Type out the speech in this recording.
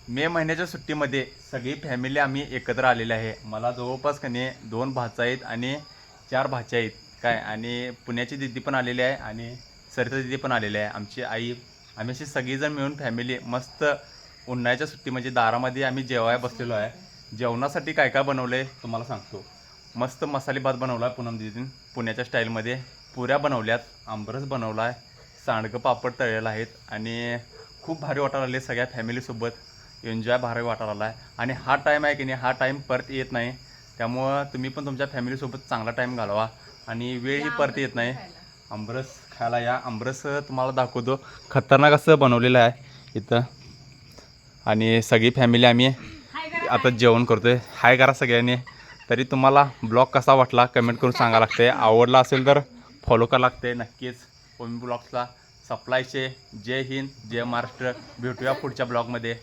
मे महिन्याच्या सुट्टीमध्ये सगळी फॅमिली आम्ही एकत्र आलेली आहे. मला जवळपास कने 2 भाचा आहेत आणि 4 भाच्या आहेत काय. आणि पुण्याची दीदी पण आलेली आहे आणि सरिता दीदी पण आलेली आहे. आमची आई, आम्ही अशी सगळीजण मिळून फॅमिली मस्त उन्हाळ्याच्या सुट्टी म्हणजे दारामध्ये आम्ही जेवायला बसलेलो आहे. जेवणासाठी काय काय बनवलं आहे तुम्हाला सांगतो. मस्त मसाले भात बनवला आहे पूनम दीदीने पुण्याच्या स्टाईलमध्ये. पुऱ्या बनवल्यात, आंबरस बनवला आहे, सांडगं पापड तळलेलं आहेत आणि खूप भारी वाटायला लागले. सगळ्या फॅमिलीसोबत एन्जॉय भारी वाटायला लागला आहे. आणि हा टाईम आहे की नाही, हा टाईम परत येत नाही. त्यामुळं तुम्ही पण तुमच्या फॅमिलीसोबत चांगला टाईम घालवा आणि वेळही परत येत नाही. आंबरस खायला या. आंबरस तुम्हाला दाखवतो, खतरनाक असं बनवलेलं आहे इथं. आणि सगळी फॅमिली आम्ही आता जेवण करतोय. हाय करा सगळ्यांनी. तरी तुम्हाला ब्लॉग कसा वाटला कमेंट करून सांगा लागते. आवडला असेल तर फॉलो करा लागते नक्कीच ओमी ब्लॉग्सला. सप्लायचे जय हिंद जय महाराष्ट्र. भेटूया पुढच्या ब्लॉगमध्ये.